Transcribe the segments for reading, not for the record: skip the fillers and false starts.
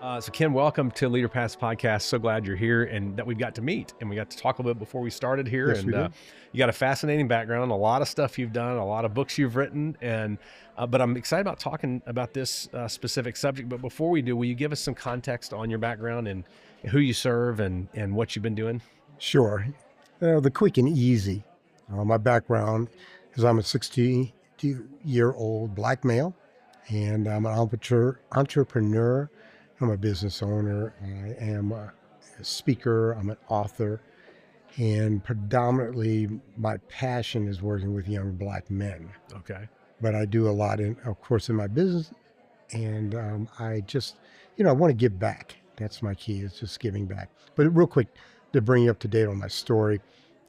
So Ken, welcome to LeaderPass Podcast. So glad you're here and that we've got to meet and we got to talk a little bit before we started here. Yes, we did. You got a fascinating background, a lot of stuff you've done, a lot of books you've written, but I'm excited about talking about this specific subject. But before we do, will you give us some context on your background and who you serve and what you've been doing? Sure. The quick and easy. My background is I'm a 60-year-old black male, and I'm an entrepreneur. I'm a business owner. I am a speaker. I'm an author. And predominantly, my passion is working with young black men. Okay. But I do a lot, of course, in my business. And I just, I want to give back. That's my key, is just giving back. But real quick, to bring you up to date on my story,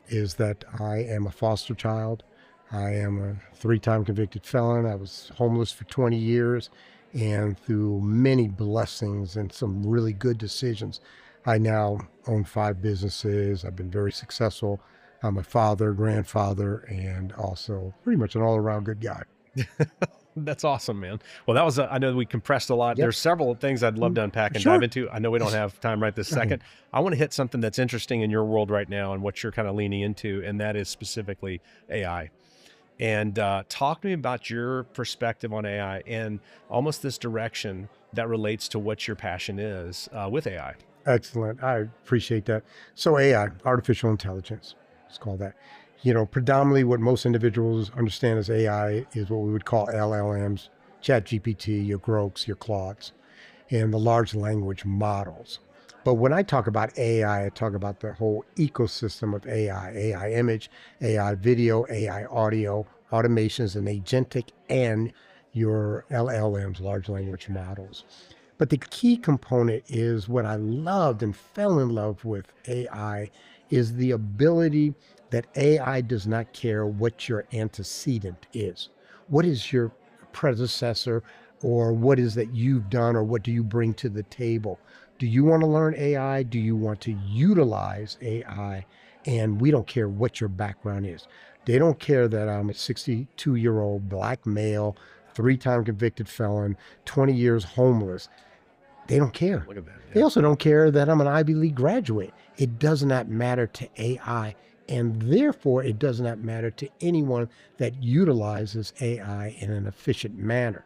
is that I am a foster child. I am a 3-time convicted felon. I was homeless for 20 years. And through many blessings and some really good decisions, I now own 5 businesses. I've been very successful. I'm a father, grandfather, and also pretty much an all-around good guy. That's awesome, man. Well, I know we compressed a lot. Yep. There's several things I'd love to unpack and dive into. I know we don't have time right this second. I want to hit something that's interesting in your world right now and what you're kind of leaning into, and that is specifically AI. And talk to me about your perspective on AI and almost this direction that relates to what your passion is with AI. Excellent. I appreciate that. So AI, artificial intelligence, let's call that. Predominantly what most individuals understand as AI is what we would call LLMs, ChatGPT, your Groks, your Claudes, and the large language models. But when I talk about AI, I talk about the whole ecosystem of AI image, AI video, AI audio, automations, and agentic, and your LLMs, large language models. But the key component is what I loved and fell in love with AI is the ability that AI does not care what your antecedent is. What is your predecessor, or what is that you've done, or what do you bring to the table? Do you want to learn AI? Do you want to utilize AI? And we don't care what your background is. They don't care that I'm a 62-year-old black male, 3-time convicted felon, 20 years homeless. They don't care. Look at that. Yeah. They also don't care that I'm an Ivy League graduate. It does not matter to AI. And therefore, it does not matter to anyone that utilizes AI in an efficient manner.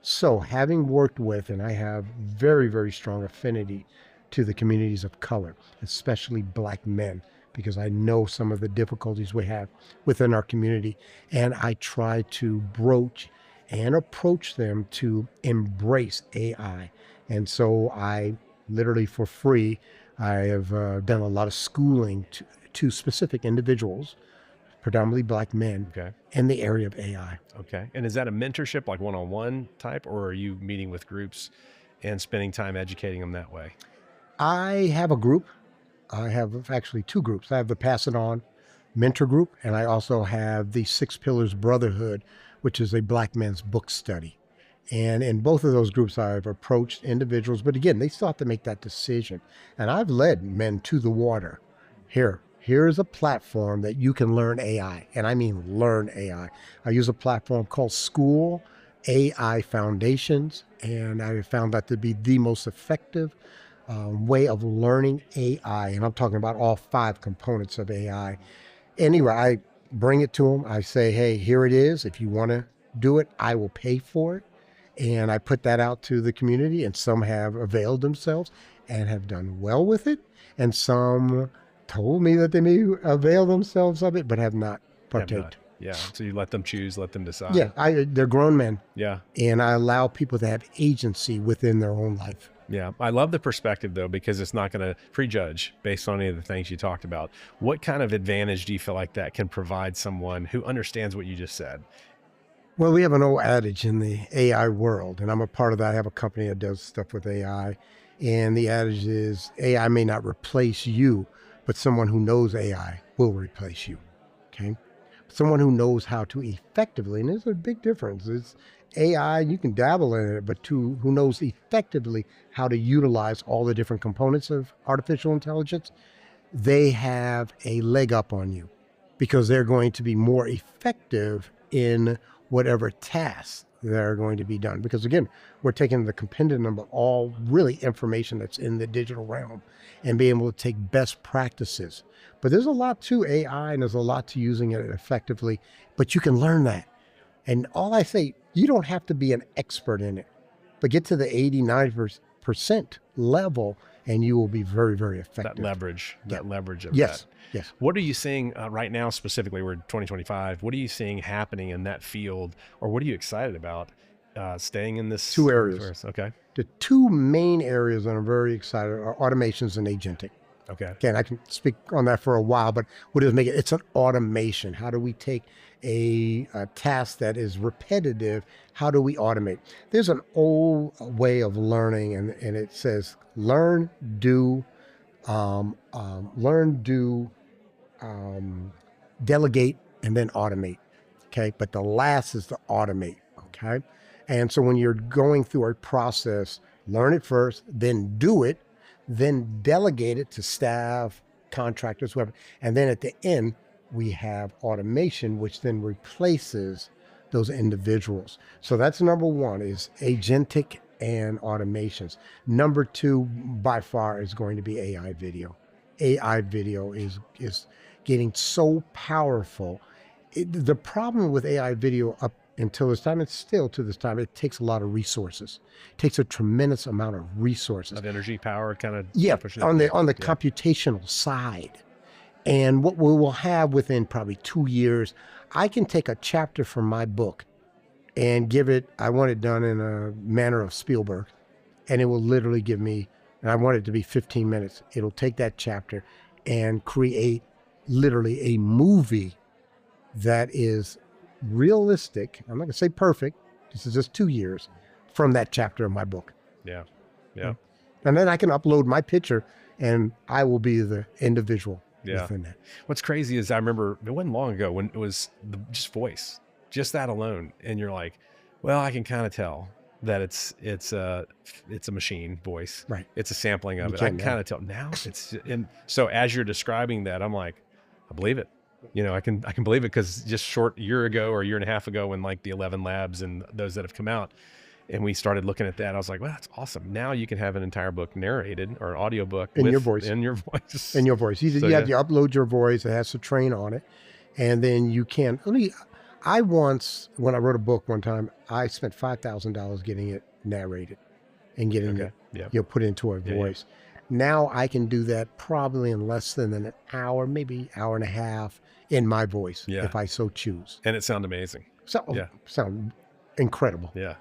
So having worked with, and I have very, very strong affinity to the communities of color, especially black men, because I know some of the difficulties we have within our community. And I try to broach and approach them to embrace AI. And so I literally for free, I have done a lot of schooling to specific individuals, predominantly black men, in the area of AI. Okay. And is that a mentorship, like one-on-one type, or are you meeting with groups and spending time educating them that way? I have a group. I have actually 2 groups. I have the Pass It On mentor group, and I also have the 6 Pillars Brotherhood, which is a black men's book study. And in both of those groups, I've approached individuals, but again, they still have to make that decision. And I've led men to the water. Here's a platform that you can learn AI, and I mean learn AI. I use a platform called School AI Foundations, and I found that to be the most effective way of learning AI. And I'm talking about all 5 components of AI. Anyway, I bring it to them. I say, hey, here it is. If you want to do it, I will pay for it. And I put that out to the community, and some have availed themselves and have done well with it. And some told me that they may avail themselves of it, but have not partaken. Yeah. So you let them choose, let them decide. Yeah. They're grown men. Yeah. And I allow people to have agency within their own life. Yeah. I love the perspective though, because it's not going to prejudge based on any of the things you talked about. What kind of advantage do you feel like that can provide someone who understands what you just said? Well, we have an old adage in the AI world, and I'm a part of that. I have a company that does stuff with AI. And the adage is AI may not replace you, but someone who knows AI will replace you. Okay. Someone who knows how to effectively, and there's a big difference. It's AI, you can dabble in it, but who knows effectively how to utilize all the different components of artificial intelligence, they have a leg up on you because they're going to be more effective in whatever task that are going to be done. Because again, we're taking the compendium of all really information that's in the digital realm and being able to take best practices. But there's a lot to AI and there's a lot to using it effectively, but you can learn that. And all I say, you don't have to be an expert in it, but get to the 80, 90% level and you will be very, very effective. That leverage of yes. that. Yes. What are you seeing right now specifically? We're in 2025. What are you seeing happening in that field, or what are you excited about staying in this? Two areas. Okay. The two main areas that I'm very excited are automations and agentic. Okay. Again, I can speak on that for a while, but what does make it? It's an automation. How do we take a task that is repetitive? How do we automate? There's an old way of learning, and it says learn, do, delegate, and then automate. Okay, but the last is to automate. Okay, and so when you're going through a process, learn it first, then do it, then delegate it to staff, contractors, whoever. And then at the end, we have automation, which then replaces those individuals. So that's number one, is agentic and automations. Number two, by far, is going to be AI video. AI video is getting so powerful. The problem with AI video up until this time, and still to this time, it takes a lot of resources. It takes a tremendous amount of resources. Of energy, power, kind of. Yeah, on the computational side. And what we will have within probably 2 years, I can take a chapter from my book and give it, I want it done in a manner of Spielberg, and it will literally give me, and I want it to be 15 minutes. It'll take that chapter and create literally a movie that is realistic. I'm not gonna say perfect. This is just 2 years from that chapter of my book. Yeah. Yeah. And then I can upload my picture and I will be the individual within that. What's crazy is I remember it wasn't long ago when it was just voice, just that alone. And you're like, well, I can kind of tell that it's a machine voice. Right. It's a sampling of it. I can kind of tell now and so as you're describing that, I'm like, I believe it. I can believe it, because just short year ago or a year and a half ago, when like the 11 labs and those that have come out, and we started looking at that, I was like, well, that's awesome. Now you can have an entire book narrated, or an audio book in your voice. In your voice. In your voice. You have to upload your voice. It has to train on it. And then you can, when I wrote a book one time, I spent $5,000 getting it narrated and getting it put into a voice. Now I can do that probably in less than an hour, maybe hour and a half, in my voice, if I so choose. And it sounds amazing. Sound incredible. Yeah.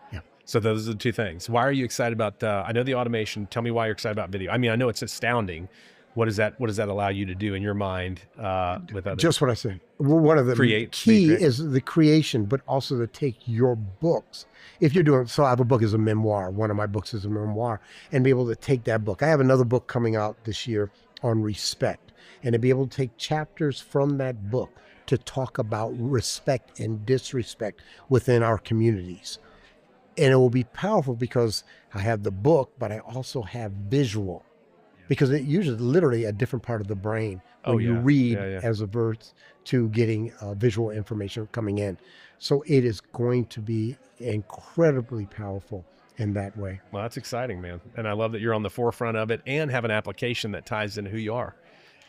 So those are the two things. Why are you excited about, I know the automation, tell me why you're excited about video. I mean, I know it's astounding. What does that allow you to do in your mind with others? Just what I said. One of the key is the creation, but also to take your books. If you're doing, so I have a book as a memoir. One of my books is a memoir, and be able to take that book. I have another book coming out this year on respect, and to be able to take chapters from that book to talk about respect and disrespect within our communities. And it will be powerful because I have the book, but I also have visual. Because it uses literally a different part of the brain when you read as opposed to getting visual information coming in. So it is going to be incredibly powerful in that way. Well, that's exciting, man. And I love that you're on the forefront of it and have an application that ties into who you are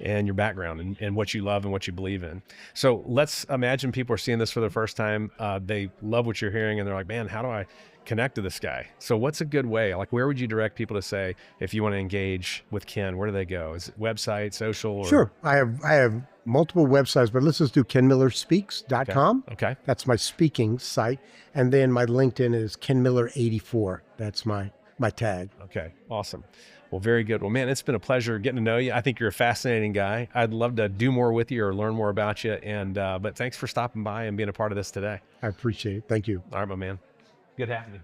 and your background and what you love and what you believe in. So let's imagine people are seeing this for the first time. They love what you're hearing and they're like, man, how do I connect to this guy? So what's a good way? Like, where would you direct people to say, if you want to engage with Ken, where do they go? Is it website, social? Or? Sure. I have multiple websites, but let's just do kenmillerspeaks.com. Okay. That's my speaking site. And then my LinkedIn is kenmiller84. That's my tag. Okay. Awesome. Well, very good. Well, man, it's been a pleasure getting to know you. I think you're a fascinating guy. I'd love to do more with you or learn more about you. And, but thanks for stopping by and being a part of this today. I appreciate it. Thank you. All right, my man. Good having you.